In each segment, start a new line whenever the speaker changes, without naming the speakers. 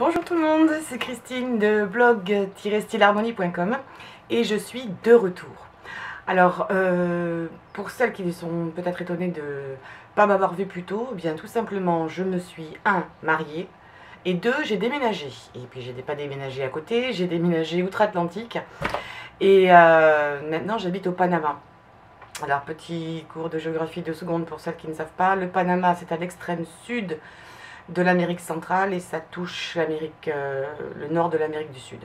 Bonjour tout le monde, c'est Christine de blog-styleharmonie.com et je suis de retour. Alors, pour celles qui sont peut-être étonnées de ne pas m'avoir vu plus tôt, eh bien tout simplement, je me suis, mariée, et 2, j'ai déménagé. Et puis j'ai pas déménagé à côté, j'ai déménagé outre-Atlantique, et maintenant j'habite au Panama. Alors, petit cours de géographie 2 secondes pour celles qui ne savent pas, le Panama c'est à l'extrême sud de l'Amérique centrale et ça touche le nord de l'Amérique du Sud.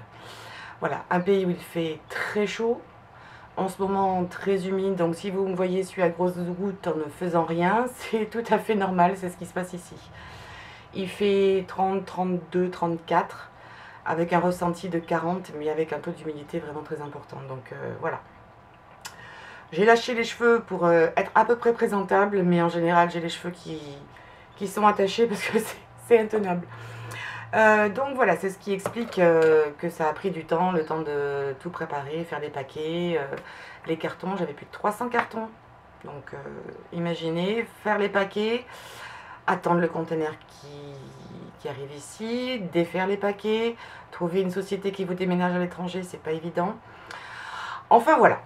Voilà, un pays où il fait très chaud, en ce moment très humide, donc si vous me voyez sur la grosse route en ne faisant rien, c'est tout à fait normal, c'est ce qui se passe ici. Il fait 30, 32, 34, avec un ressenti de 40, mais avec un taux d'humidité vraiment très important, donc voilà. J'ai lâché les cheveux pour être à peu près présentable, mais en général j'ai les cheveux qui sont attachés parce que c'est intenable. Donc voilà, c'est ce qui explique que ça a pris du temps, le temps de tout préparer, faire des paquets, les cartons, j'avais plus de 300 cartons. Donc imaginez, faire les paquets, attendre le conteneur qui arrive ici, défaire les paquets, trouver une société qui vous déménage à l'étranger, c'est pas évident. Enfin voilà,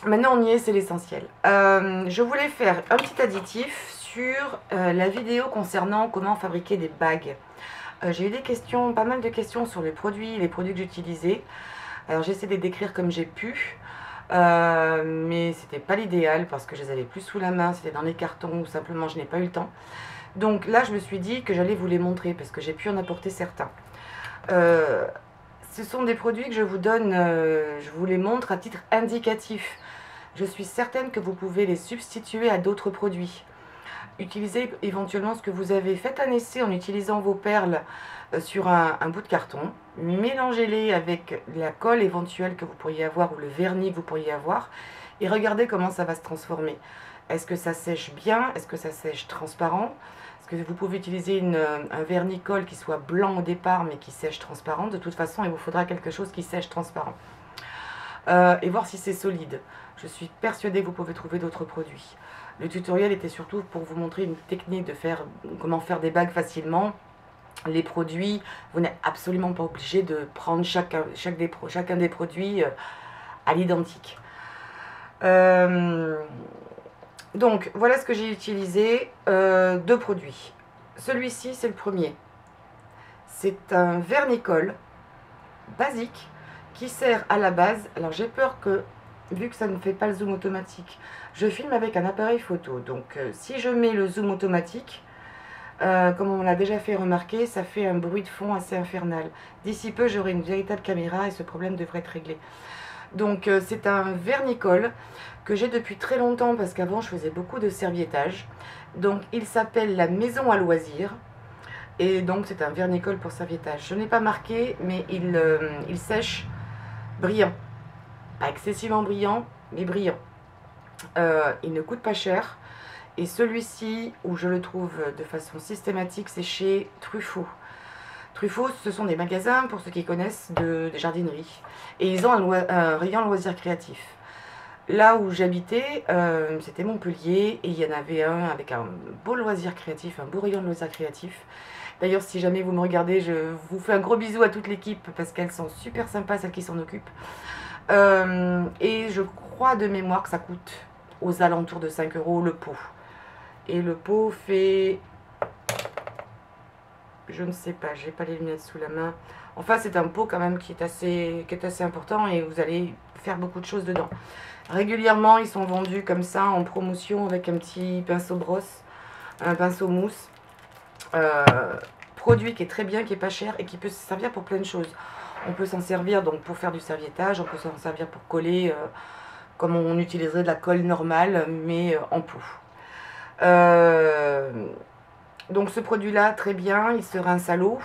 maintenant on y est, c'est l'essentiel. Je voulais faire un petit additif sur la vidéo concernant comment fabriquer des bagues. J'ai eu des questions, pas mal de questions sur les produits que j'utilisais. Alors j'essaie de les décrire comme j'ai pu, mais c'était pas l'idéal parce que je les avais plus sous la main, c'était dans les cartons ou simplement je n'ai pas eu le temps. Donc là je me suis dit que j'allais vous les montrer parce que j'ai pu en apporter certains. Ce sont des produits que je vous donne, je vous les montre à titre indicatif. Je suis certaine que vous pouvez les substituer à d'autres produits. Utilisez éventuellement ce que vous avez. Faites un essai en utilisant vos perles sur un bout de carton. Mélangez-les avec la colle éventuelle que vous pourriez avoir ou le vernis que vous pourriez avoir. Et regardez comment ça va se transformer. Est-ce que ça sèche bien? Est-ce que ça sèche transparent? Est-ce que vous pouvez utiliser un vernis colle qui soit blanc au départ mais qui sèche transparent? De toute façon, il vous faudra quelque chose qui sèche transparent. Et voir si c'est solide. Je suis persuadée que vous pouvez trouver d'autres produits. Le tutoriel était surtout pour vous montrer une technique de comment faire des bagues facilement. Les produits, vous n'êtes absolument pas obligé de prendre chacun des produits à l'identique. Donc voilà ce que j'ai utilisé, 2 produits. Celui-ci c'est le premier. C'est un vernis-colle basique qui sert à la base. Alors j'ai peur que, vu que ça ne fait pas le zoom automatique, je filme avec un appareil photo. Donc si je mets le zoom automatique, comme on l'a déjà fait remarquer, ça fait un bruit de fond assez infernal. D'ici peu, j'aurai une véritable caméra et ce problème devrait être réglé. Donc c'est un vernis-colle que j'ai depuis très longtemps parce qu'avant je faisais beaucoup de serviettage. Donc il s'appelle la Maison à Loisirs. Et donc c'est un vernis-colle pour serviettage. Je n'ai pas marqué, mais il sèche brillant. Pas excessivement brillant, mais brillant. Il ne coûte pas cher. Et celui-ci, où je le trouve de façon systématique, c'est chez Truffaut. Truffaut, ce sont des magasins, pour ceux qui connaissent, de jardinerie. Et ils ont un rayon loisirs créatifs. Là où j'habitais, c'était Montpellier, et il y en avait un avec un beau loisir créatif, un beau rayon de loisirs créatifs. D'ailleurs, si jamais vous me regardez, je vous fais un gros bisou à toute l'équipe, parce qu'elles sont super sympas, celles qui s'en occupent. Et je crois de mémoire que ça coûte aux alentours de 5 € le pot. Et le pot fait... je ne sais pas, j'ai pas les lunettes sous la main. Enfin, c'est un pot quand même qui est assez important et vous allez faire beaucoup de choses dedans. Régulièrement, ils sont vendus comme ça en promotion avec un petit pinceau brosse, un pinceau mousse. Produit qui est très bien, qui est pas cher et qui peut se servir pour plein de choses. On peut s'en servir donc pour faire du serviettage, on peut s'en servir pour coller comme on utiliserait de la colle normale mais en pot. Donc ce produit là très bien, il se rince à l'eau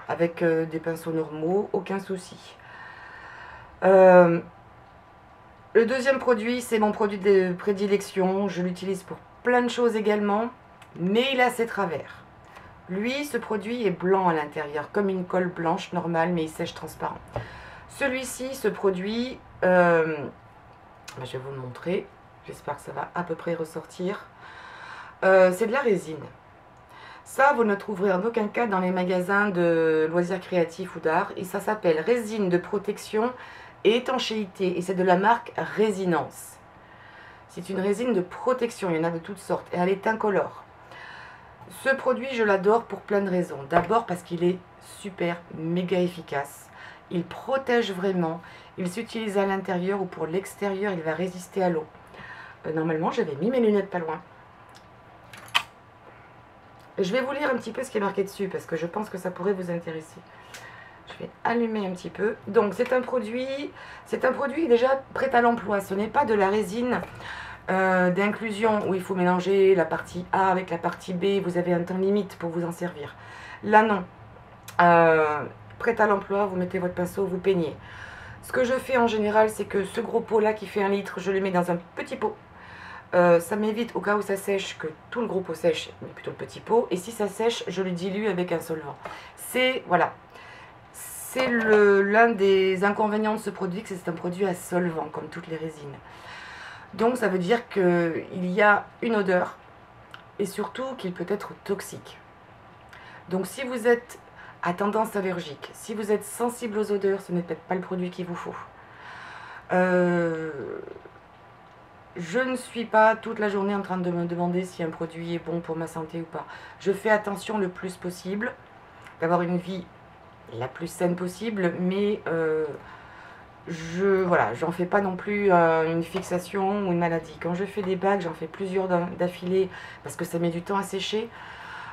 avec des pinceaux normaux, aucun souci. Le deuxième produit, c'est mon produit de prédilection, je l'utilise pour plein de choses également, mais il a ses travers. Lui, ce produit est blanc à l'intérieur, comme une colle blanche normale, mais il sèche transparent. Celui-ci, ce produit, je vais vous le montrer, j'espère que ça va à peu près ressortir. C'est de la résine. Ça, vous ne le trouverez en aucun cas dans les magasins de loisirs créatifs ou d'art. Et ça s'appelle résine de protection et étanchéité. Et c'est de la marque Résinance. C'est une résine de protection, il y en a de toutes sortes. Et elle est incolore. Ce produit, je l'adore pour plein de raisons. D'abord parce qu'il est super, méga efficace. Il protège vraiment. Il s'utilise à l'intérieur ou pour l'extérieur, il va résister à l'eau. Normalement, j'avais mis mes lunettes pas loin. Je vais vous lire un petit peu ce qui est marqué dessus parce que je pense que ça pourrait vous intéresser. Je vais allumer un petit peu. Donc c'est un produit déjà prêt à l'emploi. Ce n'est pas de la résine d'inclusion où il faut mélanger la partie A avec la partie B. Vous avez un temps limite pour vous en servir. Là non. Prêt à l'emploi, vous mettez votre pinceau, vous peignez. Ce que je fais en général, c'est que ce gros pot là qui fait 1 litre, je le mets dans un petit pot. Ça m'évite au cas où ça sèche que tout le gros pot sèche, mais plutôt le petit pot. Et si ça sèche, je le dilue avec un solvant. Voilà. C'est l'un des inconvénients de ce produit, que c'est un produit à solvant, comme toutes les résines. Donc ça veut dire qu'il y a une odeur, et surtout qu'il peut être toxique. Donc si vous êtes à tendance allergique, si vous êtes sensible aux odeurs, ce n'est peut-être pas le produit qu'il vous faut. Je ne suis pas toute la journée en train de me demander si un produit est bon pour ma santé ou pas. Je fais attention le plus possible, d'avoir une vie la plus saine possible, mais voilà, j'en fais pas non plus une fixation ou une maladie. Quand je fais des bacs, j'en fais plusieurs d'affilée parce que ça met du temps à sécher.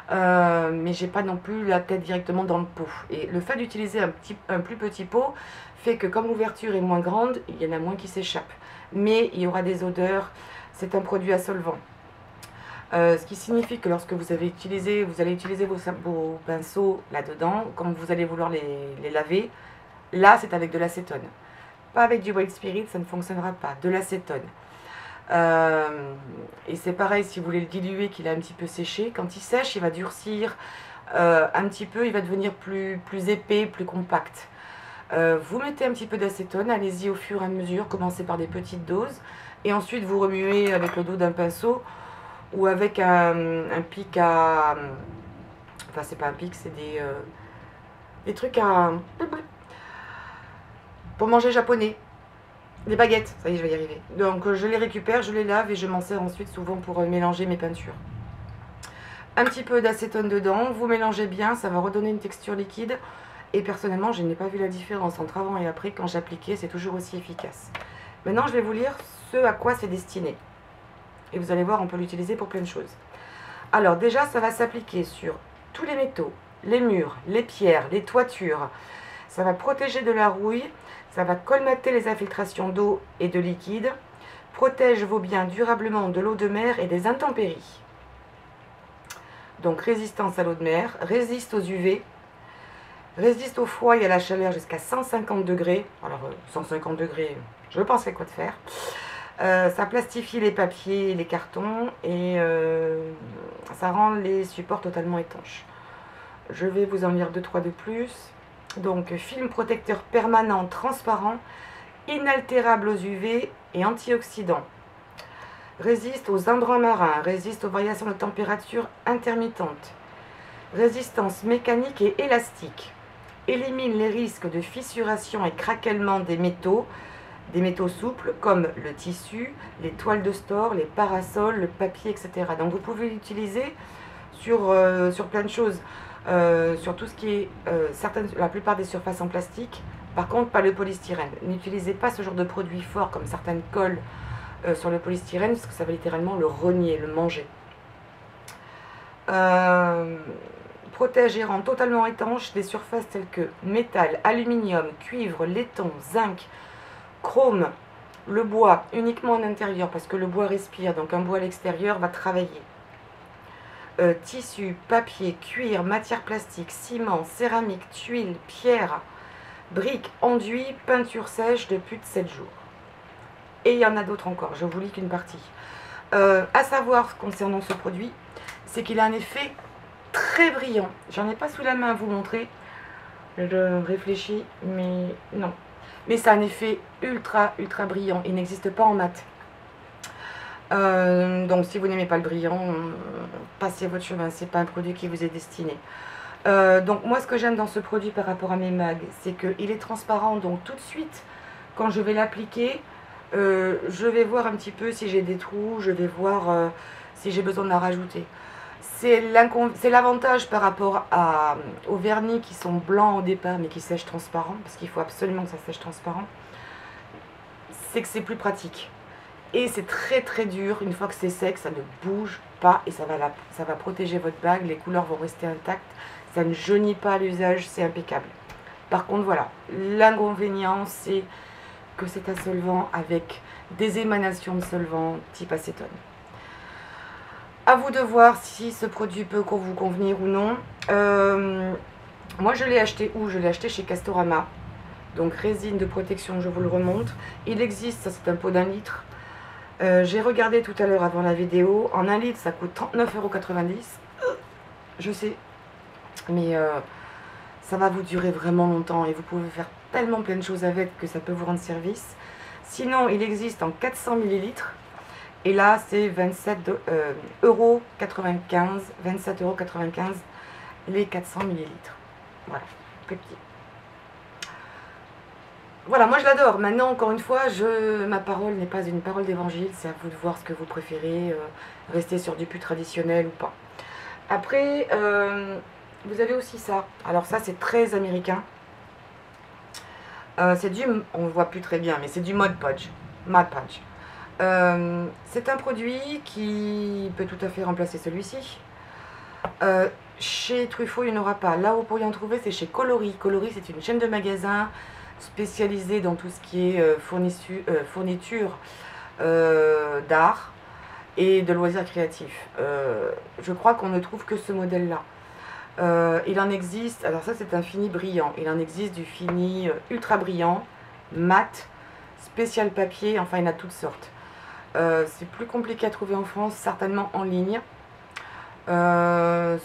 Mais j'ai pas non plus la tête directement dans le pot. Et le fait d'utiliser un plus petit pot fait que comme l'ouverture est moins grande, il y en a moins qui s'échappent. Mais il y aura des odeurs. C'est un produit à solvant. Ce qui signifie que lorsque vous allez utiliser vos pinceaux là-dedans, quand vous allez vouloir les laver, là c'est avec de l'acétone. Pas avec du white spirit, ça ne fonctionnera pas. De l'acétone. Et c'est pareil si vous voulez le diluer, qu'il a un petit peu séché. Quand il sèche, il va durcir un petit peu, il va devenir plus épais, plus compact. Vous mettez un petit peu d'acétone, allez-y au fur et à mesure, commencez par des petites doses. Et ensuite vous remuez avec le dos d'un pinceau ou avec un pic à... Enfin c'est pas un pic, c'est des trucs à... pour manger japonais. Des baguettes, ça y est, je vais y arriver. Donc je les récupère, je les lave et je m'en sers ensuite souvent pour mélanger mes peintures. Un petit peu d'acétone dedans, vous mélangez bien, ça va redonner une texture liquide. Et personnellement, je n'ai pas vu la différence entre avant et après. Quand j'appliquais, c'est toujours aussi efficace. Maintenant, je vais vous lire ce à quoi c'est destiné. Et vous allez voir, on peut l'utiliser pour plein de choses. Alors déjà, ça va s'appliquer sur tous les métaux, les murs, les pierres, les toitures. Ça va protéger de la rouille. Ça va colmater les infiltrations d'eau et de liquide, protège vos biens durablement de l'eau de mer et des intempéries. Donc résistance à l'eau de mer, résiste aux UV, résiste au froid et à la chaleur jusqu'à 150 degrés. Alors 150 degrés, je pense qu'il y a quoi de faire. Ça plastifie les papiers et les cartons et ça rend les supports totalement étanches. Je vais vous en lire 2-3 de plus. Donc, film protecteur permanent, transparent, inaltérable aux UV et antioxydant. Résiste aux embruns marins, résiste aux variations de température intermittentes. Résistance mécanique et élastique. Élimine les risques de fissuration et craquellement des métaux souples comme le tissu, les toiles de store, les parasols, le papier, etc. Donc, vous pouvez l'utiliser sur plein de choses. Sur tout ce qui est la plupart des surfaces en plastique, par contre pas le polystyrène. N'utilisez pas ce genre de produit fort comme certaines colles sur le polystyrène parce que ça va littéralement le rogner, le manger. Protège et rend totalement étanche des surfaces telles que métal, aluminium, cuivre, laiton, zinc, chrome, le bois uniquement en intérieur parce que le bois respire, donc un bois à l'extérieur va travailler. Tissu, papier, cuir, matière plastique, ciment, céramique, tuiles, pierre, briques, enduit, peinture sèche de plus de 7 jours. Et il y en a d'autres encore, je vous lis qu'une partie. À savoir concernant ce produit, c'est qu'il a un effet très brillant. J'en ai pas sous la main à vous montrer. Je réfléchis, mais non. Mais c'est un effet ultra brillant. Il n'existe pas en mat. Donc si vous n'aimez pas le brillant, passez votre chemin, c'est pas un produit qui vous est destiné. Donc moi ce que j'aime dans ce produit par rapport à mes mags, c'est qu'il est transparent, donc tout de suite quand je vais l'appliquer, je vais voir un petit peu si j'ai des trous, je vais voir si j'ai besoin d'en rajouter. C'est l'avantage par rapport aux vernis qui sont blancs au départ mais qui sèchent transparent, parce qu'il faut absolument que ça sèche transparent, c'est que c'est plus pratique. Et c'est très très dur, une fois que c'est sec, ça ne bouge pas et ça va protéger votre bague, les couleurs vont rester intactes, ça ne jaunit pas à l'usage, c'est impeccable. Par contre voilà, l'inconvénient c'est que c'est un solvant avec des émanations de solvant type acétone. À vous de voir si ce produit peut vous convenir ou non. Moi je l'ai acheté où? Je l'ai acheté chez Castorama. Donc résine de protection, je vous le remonte. Il existe, ça c'est un pot d'1 litre. J'ai regardé tout à l'heure avant la vidéo. En 1 litre ça coûte 39,90 €. Je sais. Mais ça va vous durer vraiment longtemps. Et vous pouvez faire tellement plein de choses avec que ça peut vous rendre service. Sinon il existe en 400 ml. Et là c'est 27,95 €, les 400 ml. Voilà, petit. Voilà, moi je l'adore. Maintenant, encore une fois, ma parole n'est pas une parole d'évangile. C'est à vous de voir ce que vous préférez. Rester sur du plus traditionnel ou pas. Après, vous avez aussi ça. Alors ça, c'est très américain. C'est du... On ne voit plus très bien, mais c'est du Mod Podge. C'est un produit qui peut tout à fait remplacer celui-ci. Chez Truffaut, il n'y en aura pas. Là où vous pourriez en trouver, c'est chez Coloris. Coloris, c'est une chaîne de magasins spécialisée dans tout ce qui est fourniture d'art et de loisirs créatifs. Je crois qu'on ne trouve que ce modèle-là. Il en existe, alors ça c'est un fini brillant, il en existe du fini ultra brillant, mat, spécial papier, enfin il y en a toutes sortes. C'est plus compliqué à trouver en France, certainement en ligne. Moi,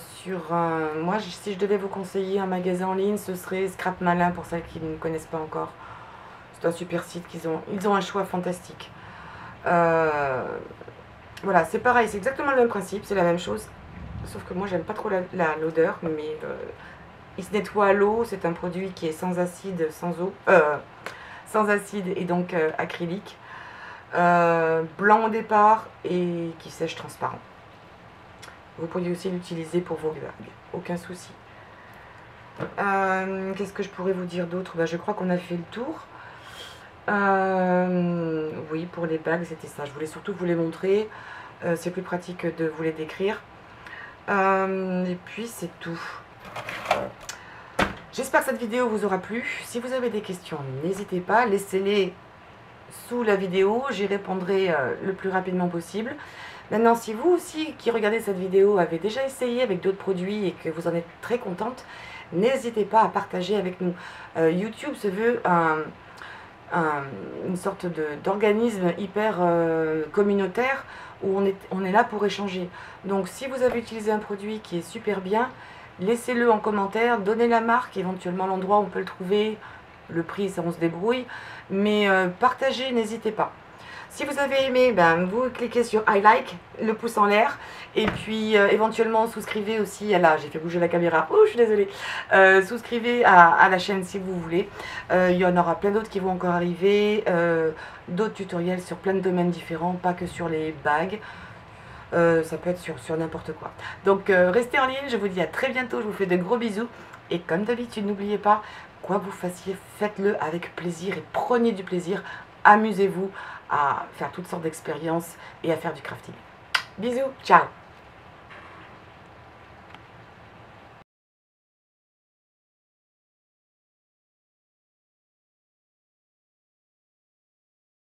si je devais vous conseiller un magasin en ligne, ce serait Scrap Malin pour celles qui ne connaissent pas encore. C'est un super site ils ont un choix fantastique. Voilà, c'est pareil, c'est exactement le même principe, c'est la même chose. Sauf que moi, j'aime pas trop l'odeur, mais il se nettoie à l'eau. C'est un produit qui est sans acide, sans eau, sans acide et donc acrylique. Blanc au départ et qui sèche transparent. Vous pourriez aussi l'utiliser pour vos bagues, aucun souci. Qu'est-ce que je pourrais vous dire d'autre? Je crois qu'on a fait le tour. Oui, pour les bagues, c'était ça. Je voulais surtout vous les montrer. C'est plus pratique de vous les décrire. Et puis c'est tout. J'espère que cette vidéo vous aura plu. Si vous avez des questions, n'hésitez pas, laissez-les sous la vidéo, j'y répondrai le plus rapidement possible. Maintenant, si vous aussi qui regardez cette vidéo avez déjà essayé avec d'autres produits et que vous en êtes très contente, n'hésitez pas à partager avec nous. YouTube se veut une sorte d'organisme hyper communautaire où on est là pour échanger. Donc si vous avez utilisé un produit qui est super bien, laissez-le en commentaire, donnez la marque, éventuellement l'endroit où on peut le trouver, le prix ça on se débrouille, mais partagez, n'hésitez pas. Si vous avez aimé, vous cliquez sur I like, le pouce en l'air, et puis éventuellement souscrivez aussi à j'ai fait bouger la caméra, oh je suis désolée, souscrivez à la chaîne si vous voulez. Il y en aura plein d'autres qui vont encore arriver, d'autres tutoriels sur plein de domaines différents, pas que sur les bagues, ça peut être sur n'importe quoi. Donc restez en ligne, je vous dis à très bientôt, je vous fais de gros bisous, et comme d'habitude n'oubliez pas, quoi vous fassiez, faites-le avec plaisir et prenez du plaisir, amusez-vous à faire toutes sortes d'expériences et à faire du crafting. Bisous, ciao!